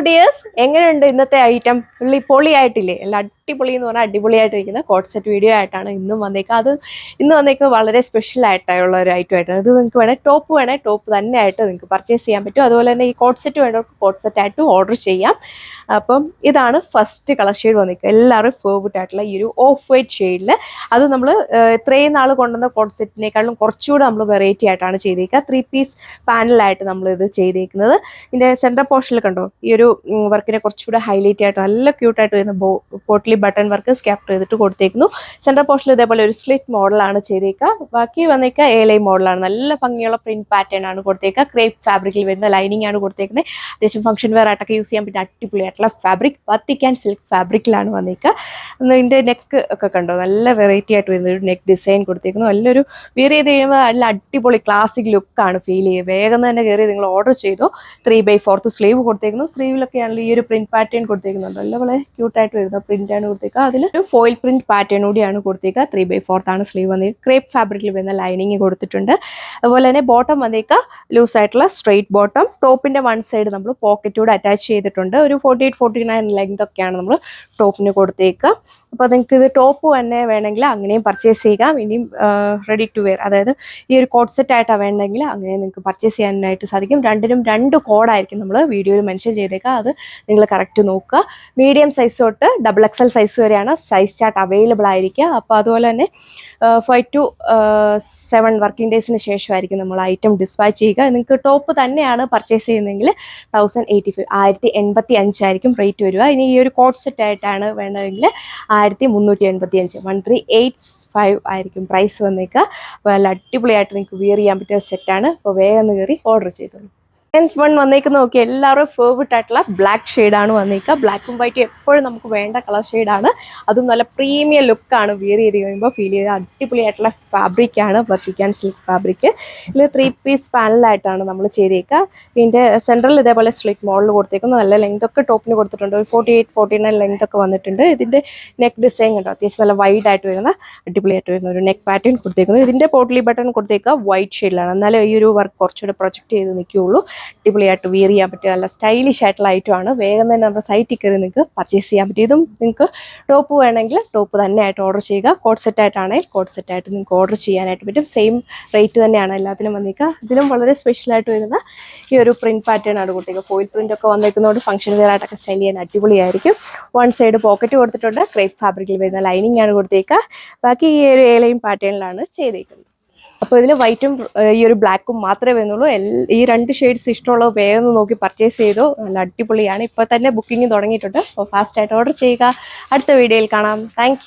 Dears, എങ്ങനെയുണ്ട് ഇന്നത്തെ item? പൊളിയായിട്ടില്ലേ? എല്ലാം അടിപൊളി എന്ന് പറഞ്ഞാൽ അടിപൊളിയായിട്ടിരിക്കുന്ന കോഡ് സെറ്റ് വീഡിയോ ആയിട്ടാണ് ഇന്നും വന്നേക്കുക. അത് ഇന്ന് വന്നേക്കുക വളരെ സ്പെഷ്യൽ ആയിട്ടുള്ള ഒരു ഐറ്റം ആയിട്ടാണ്. ഇത് നിങ്ങൾക്ക് വേണേൽ ടോപ്പ് തന്നെ ആയിട്ട് നിങ്ങൾക്ക് പർച്ചേസ് ചെയ്യാൻ പറ്റും. അതുപോലെ തന്നെ ഈ കോഡ് സെറ്റ് വേണ്ടവർക്ക് കോഡ് സെറ്റ് ആയിട്ട് ഓർഡർ ചെയ്യാം. അപ്പം ഇതാണ് ഫസ്റ്റ് കളർ ഷെയ്ഡ് വന്നിരിക്കുക. എല്ലാവരും ഫേവറേറ്റ് ആയിട്ടുള്ള ഈ ഒരു ഓഫ് വൈറ്റ് ഷെയ്ഡിൽ. അത് നമ്മൾ ഇത്രയും നാൾ കൊണ്ടുവന്ന കോഡ് സെറ്റിനേക്കാളും കുറച്ചുകൂടെ നമ്മൾ വെറൈറ്റി ആയിട്ടാണ് ചെയ്തേക്കുക. 3 പീസ് പാനലായിട്ട് നമ്മൾ ഇത് ചെയ്തേക്കുന്നത്. ഇതിൻ്റെ സെൻട്രൽ പോർഷനിൽ കണ്ടോ, ഈ ഒരു വർക്കിനെ കുറച്ചുകൂടെ ഹൈലൈറ്റ് ആയിട്ട് നല്ല ക്യൂട്ടായിട്ട് വരുന്ന പോട്ട്ലി ബട്ടൺ വർക്ക് സ്കാപ്റ്റ് ചെയ്തിട്ട് കൊടുത്തേക്കുന്നു. സെൻട്രൽ പോർഷനിൽ ഇതേപോലെ ഒരു സ്ലിറ്റ് മോഡലാണ് ചെയ്തേക്കുക. ബാക്കി വന്നേക്കുക എ മോഡലാണ്. നല്ല ഭംഗിയുള്ള പ്രിന്റ് പാറ്റേൺ ആണ് കൊടുത്തേക്കുക. ക്രേപ്പ് ഫാബ്രിക്കിൽ വരുന്ന ലൈനിങ് ആണ് കൊടുത്തേക്കുന്നത്. അത്യാവശ്യം ഫംഗ്ഷൻ വെയർ ആയിട്ടൊക്കെ യൂസ് ചെയ്യാൻ പറ്റുന്ന അടിപൊളിയായിട്ടുള്ള ഫാബ്രിക് വത്തിക്കാൻ സിൽക്ക് ഫാബ്രിക്കിലാണ് വന്നേക്കുക. ഇതിൻ്റെ നെക്ക് ഒക്കെ കണ്ടോ, നല്ല വെറൈറ്റി ആയിട്ട് വരുന്ന ഒരു നെക്ക് ഡിസൈൻ കൊടുത്തേക്കുന്നു. നല്ലൊരു വെയർ ചെയ്ത് കഴിയുമ്പോൾ നല്ല അടിപൊളി ക്ലാസിക് ലുക്കാണ് ഫീൽ ചെയ്യുക. വേഗം തന്നെ കയറി നിങ്ങൾ ഓർഡർ ചെയ്തോ. 3/4 സ്ലീവ് കൊടുത്തേക്കുന്നു. സ്ലീവിലൊക്കെ ആണെങ്കിൽ ഈ ഒരു പ്രിന്റ് പാറ്റേൺ കൊടുത്തേക്കുന്നുണ്ട്. നല്ലപോലെ ക്യൂട്ടായിട്ട് വരുന്ന പ്രിന്റ് ആണ് കൊടുത്തേക്കുക. അതിൽ ഒരു ഫോയിൽ പ്രിന്റ് പാറ്റേൺ കൂടിയാണ് കൊടുത്തേക്കുക. 3/4 ആണ് സ്ലീവ് വന്നേക്കുക. ക്രേപ്പ് ഫാബ്രിക്കിൽ വരുന്ന ലൈനിങ് കൊടുത്തിട്ടുണ്ട്. അതുപോലെ തന്നെ ബോട്ടം വന്നേക്കുക ലൂസ് ആയിട്ടുള്ള സ്ട്രെയിറ്റ് ബോട്ടം. ടോപ്പിന്റെ വൺ സൈഡ് നമ്മൾ പോക്കറ്റോട് അറ്റാച്ച് ചെയ്തിട്ടുണ്ട്. ഒരു 48-49 ലെങ്ത് ഒക്കെയാണ് നമ്മൾ ടോപ്പിന് കൊടുത്തേക്കുക. അപ്പോൾ നിങ്ങൾക്ക് ഇത് ടോപ്പ് തന്നെ വേണമെങ്കിൽ അങ്ങനെയും പർച്ചേസ് ചെയ്യാം. ഇനിയും റെഡി ടു വെയർ, അതായത് ഈ ഒരു കോഡ് സെറ്റ് ആയിട്ടാണ് വേണമെങ്കിൽ അങ്ങനെ നിങ്ങൾക്ക് പർച്ചേസ് ചെയ്യാനായിട്ട് സാധിക്കും. രണ്ടിനും 2 കോഡായിരിക്കും നമ്മൾ വീഡിയോയിൽ മെൻഷൻ ചെയ്തേക്കുക. അത് നിങ്ങൾ കറക്റ്റ് നോക്കുക. മീഡിയം സൈസ് തൊട്ട് XXL സൈസ് വരെയാണ് സൈസ് ചാർട്ട് അവൈലബിൾ ആയിരിക്കുക. അപ്പോൾ അതുപോലെ തന്നെ 5 to 7 വർക്കിംഗ് ഡേയ്സിന് ശേഷമായിരിക്കും നമ്മൾ ഐറ്റം ഡിസ്പാച്ച് ചെയ്യുക. നിങ്ങൾക്ക് ടോപ്പ് തന്നെയാണ് പർച്ചേസ് ചെയ്യുന്നതെങ്കിൽ 1085 ആയിരിക്കും റേറ്റ് വരിക. ഇനി ഈ ഒരു കോഡ് സെറ്റ് ആയിട്ടാണ് വേണ്ടതെങ്കിൽ 1385 1385 ആയിരിക്കും പ്രൈസ് വന്നേക്കുക. അപ്പോൾ നല്ല അടിപൊളിയായിട്ട് നിങ്ങൾക്ക് വിയർ ചെയ്യാൻ പറ്റിയ സെറ്റാണ്. അപ്പോൾ വേഗം കയറി ഓർഡർ ചെയ്തോളൂ. സെക്കൻഡ് വൺ വന്നേക്കുന്ന നോക്കി എല്ലാവരും ഫേവറേറ്റ് ആയിട്ടുള്ള ബ്ലാക്ക് ഷെയ്ഡാണ് വന്നേക്കുക. ബ്ലാക്കും വൈറ്റും എപ്പോഴും നമുക്ക് വേണ്ട കളർ ഷെയ്ഡാണ്. അതും നല്ല പ്രീമിയം ലുക്കാണ് വിയർ ചെയ്ത് കഴിയുമ്പോൾ ഫീൽ ചെയ്ത്. അടിപൊളിയായിട്ടുള്ള ഫാബ്രിക്കാണ് വത്തിക്കാൻ സിൽക്ക് ഫാബ്രിക്. ഇതിൽ 3 പീസ് പാനലായിട്ടാണ് നമ്മൾ ചെയ്തേക്കുക. ഇതിൻ്റെ സെൻട്രൽ ഇതേപോലെ സ്ലിറ്റ് മോഡൽ കൊടുത്തേക്കുന്നു. നല്ല ലെങ്ത് ഒക്കെ ടോപ്പിന് കൊടുത്തിട്ടുണ്ട്. ഒരു 48-49 ലെങ്ത് ഒക്കെ വന്നിട്ടുണ്ട്. ഇതിൻ്റെ നെക്ക് ഡിസൈൻ കണ്ടോ, അത്യാവശ്യം നല്ല വൈഡ് ആയിട്ട് വരുന്ന അടിപൊളിയായിട്ട് വരുന്ന ഒരു നെക്ക് പാറ്റേൺ കൊടുത്തേക്കുന്നു. ഇതിൻ്റെ പോട്ട്ലി ബട്ടൺ കൊടുത്തേക്കുക വൈറ്റ് ഷെയ്ഡിലാണ്. എന്നാലും ഈ ഒരു വർക്ക് കുറച്ചുകൂടെ പ്രൊജക്റ്റ് ചെയ്ത് നിൽക്കുകയുള്ളൂ. അടിപൊളിയായിട്ട് വിയർ ചെയ്യാൻ പറ്റിയ നല്ല സ്റ്റൈലിഷ് ആയിട്ടുള്ള ഐറ്റമാണ്. വേഗം തന്നെ നമ്മുടെ സൈറ്റിൽ കയറി നിങ്ങൾക്ക് പർച്ചേസ് ചെയ്യാൻ പറ്റും. ഇതും നിങ്ങൾക്ക് ടോപ്പ് വേണമെങ്കിൽ ടോപ്പ് തന്നെ ആയിട്ട് ഓർഡർ ചെയ്യുക. കോഡ് സെറ്റ് ആയിട്ടാണെങ്കിൽ കോഡ് സെറ്റ് ആയിട്ട് നിങ്ങൾക്ക് ഓർഡർ ചെയ്യാനായിട്ട് പറ്റും. സെയിം റേറ്റ് തന്നെയാണ് എല്ലാത്തിനും വന്നിരിക്കുക. ഇതിലും വളരെ സ്പെഷ്യലായിട്ട് വരുന്ന ഈ ഒരു പ്രിന്റ് പാറ്റേൺ ആണ് കൊടുത്തേക്കുക. ഫോയിൽ പ്രിന്റ് ഒക്കെ വന്നിരിക്കുന്നതുകൊണ്ട് ഫംഗ്ഷൻ വെയർ ആയിട്ടൊക്കെ സ്റ്റൈൽ ചെയ്യാൻ അടിപൊളിയായിരിക്കും. വൺ സൈഡ് പോക്കറ്റ് കൊടുത്തിട്ടുണ്ട്. ക്രേപ്പ് ഫാബ്രിക്കിൽ വരുന്ന ലൈനിങ് ആണ് കൊടുത്തേക്കുക. ബാക്കി ഈ ഒരു ഏലയും പാറ്റേണിലാണ് ചെയ്തേക്കുന്നത്. അപ്പോൾ ഇതിൽ വൈറ്റും ഈ ഒരു ബ്ലാക്കും മാത്രമേ വരുന്നുള്ളൂ. ഈ 2 ഷെയ്ഡ്സ് ഇഷ്ടമുള്ളത് വേഗം നോക്കി പർച്ചേസ് ചെയ്തോ. നല്ല അടിപൊളിയാണ്. ഇപ്പോൾ തന്നെ ബുക്കിംഗ് തുടങ്ങിയിട്ടുണ്ട്. അപ്പോൾ ഫാസ്റ്റായിട്ട് ഓർഡർ ചെയ്യുക. അടുത്ത വീഡിയോയിൽ കാണാം. താങ്ക്